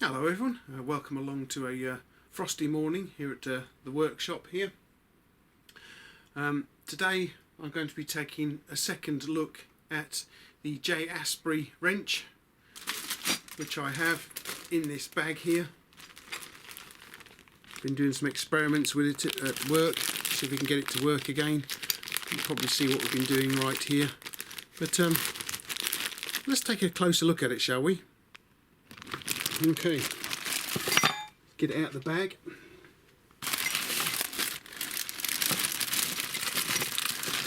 Hello everyone, welcome along to a frosty morning here at the workshop here. Today I'm going to be taking a second look at the J. Asbury wrench, which I have in this bag here. Been doing some experiments with it at work, see if we can get it to work again. You can probably see what we've been doing right here. But let's take a closer look at it, shall we? Okay, get it out of the bag.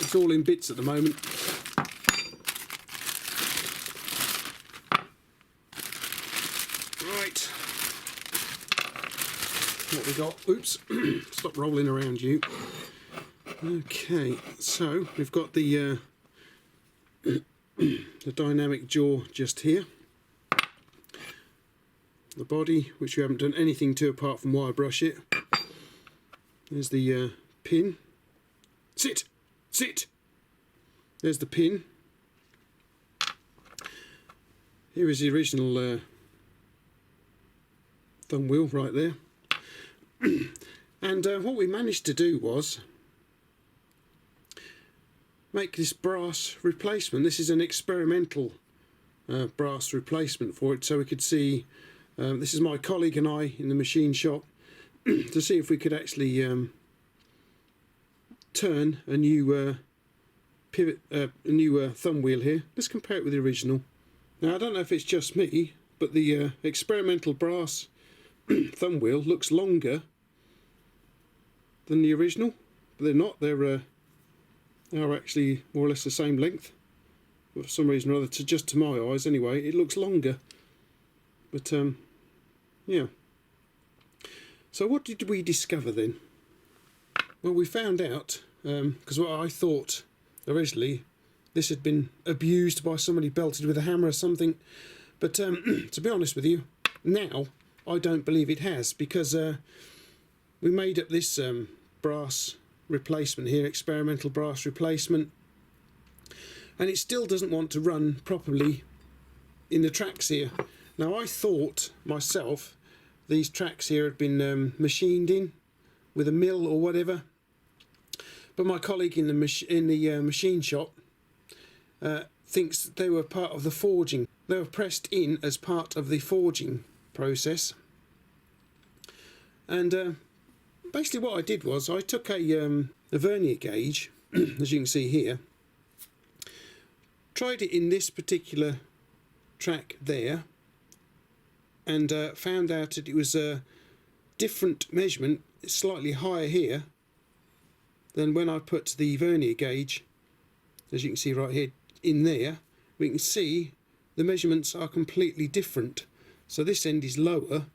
It's all in bits at the moment. Right, what we got? Oops, stop rolling around you. Okay, so we've got the the dynamic jaw just here. The body, which we haven't done anything to apart from wire brush it. There's the pin. Sit! Sit! There's the pin. Here is the original thumb wheel right there. And what we managed to do was make this brass replacement. This is an experimental brass replacement for it, so we could see. This is my colleague and I in the machine shop to see if we could actually turn a new pivot, a new thumb wheel here. Let's compare it with the original. Now I don't know if it's just me, but the experimental brass thumb wheel looks longer than the original, but they're not. They're actually more or less the same length. For some reason or other, just to my eyes anyway, it looks longer. But yeah. So what did we discover then? Well, we found out, because what I thought originally, this had been abused by somebody, belted with a hammer or something. But to be honest with you, now I don't believe it has, because we made up this brass replacement here, experimental brass replacement, and it still doesn't want to run properly in the tracks here. Now I thought myself these tracks here had been machined in with a mill or whatever, but my colleague in the machine shop thinks they were part of the forging. They were pressed in as part of the forging process. And basically what I did was I took a vernier gauge, as you can see here, tried it in this particular track there, and found out that it was a different measurement, slightly higher here than when I put the vernier gauge, as you can see right here, in there. We can see the measurements are completely different. So this end is lower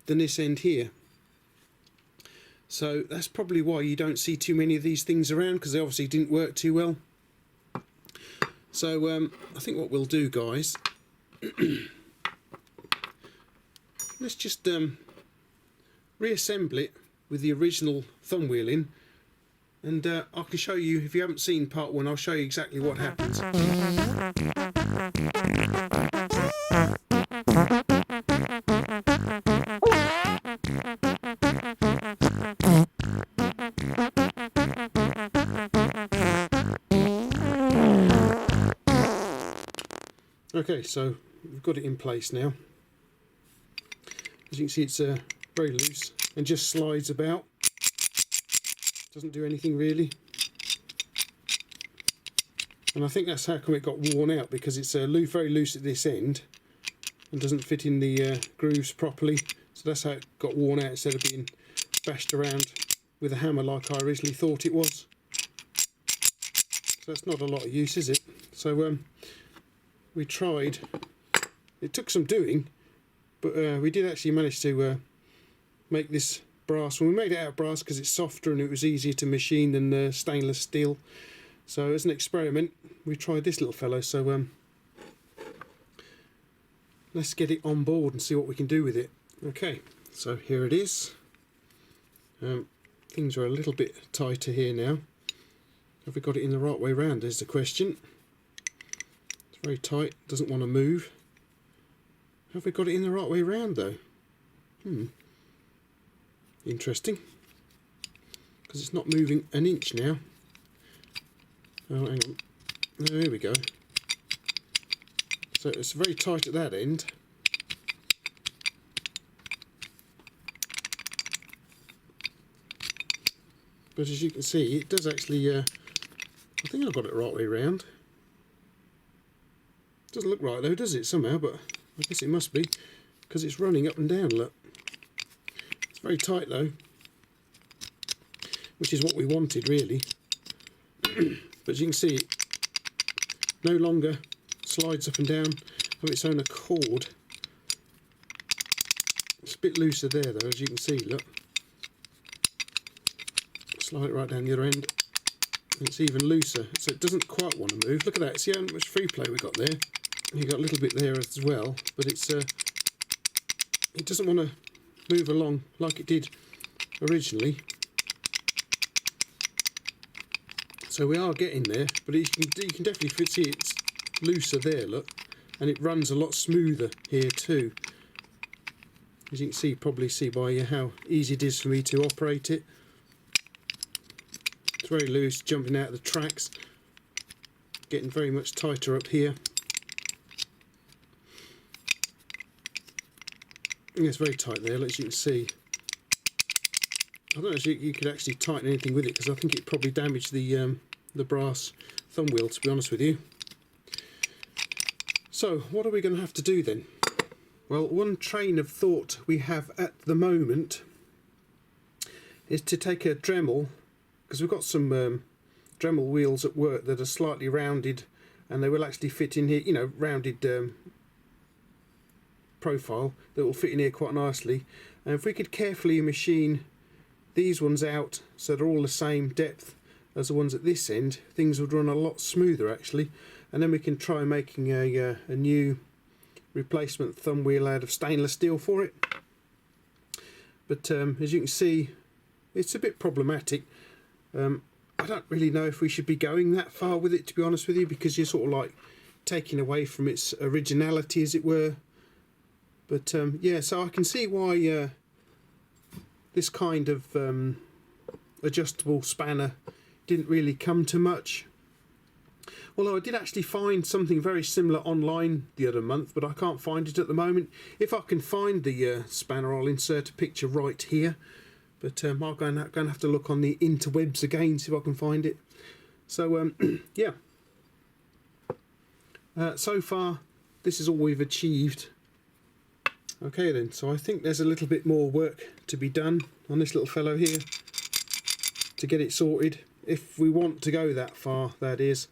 than this end here. So that's probably why you don't see too many of these things around, because they obviously didn't work too well. So I think what we'll do, guys, let's just reassemble it with the original thumb wheel in, and I can show you, if you haven't seen part one, I'll show you exactly what happens. Okay, so we've got it in place now. As you can see, it's very loose and just slides about. Doesn't do anything really. And I think that's how come it got worn out, because it's very loose at this end and doesn't fit in the grooves properly. So that's how it got worn out, instead of being bashed around with a hammer like I originally thought it was. So that's not a lot of use, is it? So we tried. It took some doing, but we did actually manage to make this brass. Well, we made it out of brass because it's softer and it was easier to machine than stainless steel. So as an experiment, we tried this little fellow. So let's get it on board and see what we can do with it. Okay, so here it is. Things are a little bit tighter here now. Have we got it in the right way round is the question. It's very tight, doesn't want to move. Have we got it in the right way round though? Interesting, because it's not moving an inch now. Oh, hang on. There we go. So it's very tight at that end. But as you can see, it does actually, I think I've got it right way around. Doesn't look right though, does it, somehow, but I guess it must be, because it's running up and down, look. It's very tight though, which is what we wanted really. But as you can see, it no longer slides up and down of its own accord. It's a bit looser there though, as you can see, look. Slide it right down the other end, and it's even looser, so it doesn't quite want to move. Look at that, see how much free play we got there? You got a little bit there as well, but it's it doesn't want to move along like it did originally. So we are getting there, but you can definitely see it's looser there, look, and it runs a lot smoother here too. As you can see, probably see by how easy it is for me to operate it. It's very loose, jumping out of the tracks, getting very much tighter up here. Yeah, it's very tight there, as you can see. I don't know if you could actually tighten anything with it, because I think it probably damaged the brass thumb wheel, to be honest with you. So what are we going to have to do then? Well, one train of thought we have at the moment is to take a Dremel, because we've got some Dremel wheels at work that are slightly rounded, and they will actually fit in here, you know, rounded profile that will fit in here quite nicely. And if we could carefully machine these ones out so they're all the same depth as the ones at this end, things would run a lot smoother actually. And then we can try making a new replacement thumb wheel out of stainless steel for it. But as you can see, it's a bit problematic. I don't really know if we should be going that far with it, to be honest with you, because you're sort of like taking away from its originality, as it were. But yeah, so I can see why this kind of adjustable spanner didn't really come to much. Although I did actually find something very similar online the other month, but I can't find it at the moment. If I can find the spanner, I'll insert a picture right here. But I'm going to have to look on the interwebs again, see if I can find it. So yeah. So far, this is all we've achieved. Okay then, so I think there's a little bit more work to be done on this little fellow here to get it sorted, if we want to go that far, that is.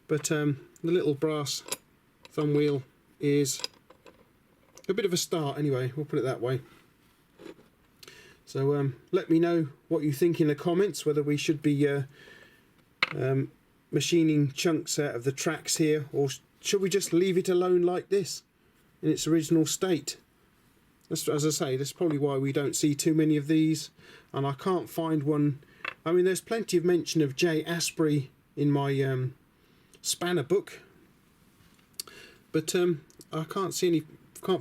But the little brass thumb wheel is a bit of a start anyway, we'll put it that way. So let me know what you think in the comments, whether we should be machining chunks out of the tracks here, or should we just leave it alone like this in its original state. That's, as I say, that's probably why we don't see too many of these, and I can't find one. I mean, there's plenty of mention of J. Asbury in my spanner book, but I can't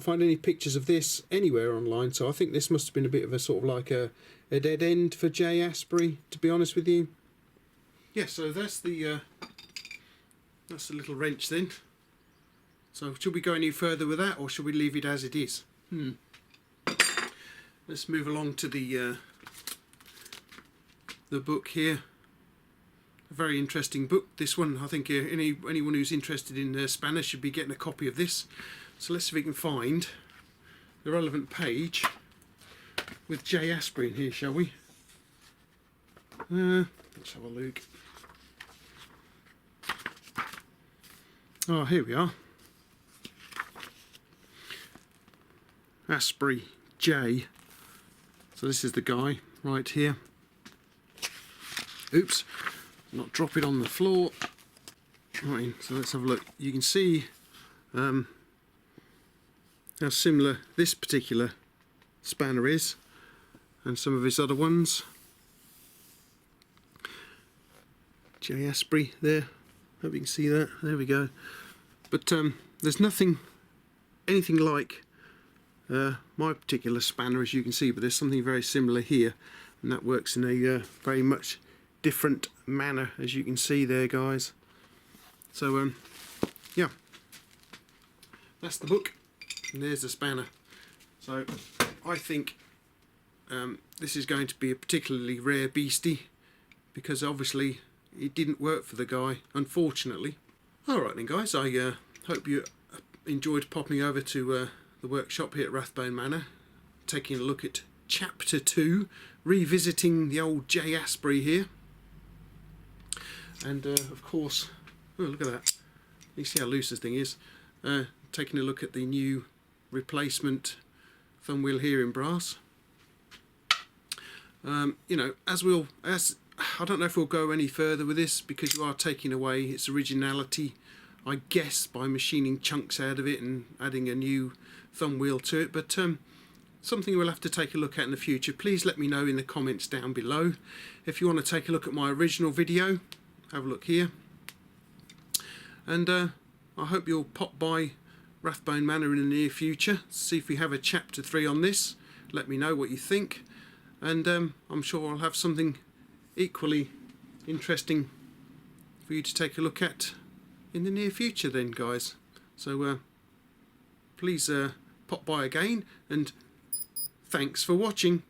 find any pictures of this anywhere online. So I think this must have been a bit of a sort of like a dead end for J. Asbury, to be honest with you. Yeah, so that's the little wrench then. So should we go any further with that, or should we leave it as it is? Let's move along to the book here. A very interesting book, this one. I think anyone who's interested in Spanish should be getting a copy of this. So let's see if we can find the relevant page with J. Asbury in here, shall we? Let's have a look. Oh, here we are. Asbury J. So this is the guy right here. Oops, not drop it on the floor. Right, so let's have a look. You can see how similar this particular spanner is and some of his other ones. J. Asbury there. Hope you can see that. There we go. But there's anything like my particular spanner, as you can see, but there's something very similar here, and that works in a very much different manner, as you can see there, guys. So yeah, that's the book, and there's the spanner. So I think this is going to be a particularly rare beastie, because obviously it didn't work for the guy, unfortunately. Alright then, guys, I hope you enjoyed popping over to the workshop here at Rathbone Manor, taking a look at Chapter 2, revisiting the old J. Asbury here. And of course, oh, look at that, you see how loose this thing is. Taking a look at the new replacement thumb wheel here in brass. You know, as I don't know if we'll go any further with this, because you are taking away its originality, I guess, by machining chunks out of it and adding a new thumb wheel to it. But something we'll have to take a look at in the future. Please let me know in the comments down below. If you want to take a look at my original video, have a look here. And I hope you'll pop by Rathbone Manor in the near future, see if we have a chapter 3 on this. Let me know what you think, and I'm sure I'll have something equally interesting for you to take a look at in the near future then, guys. So please pop by again, and thanks for watching.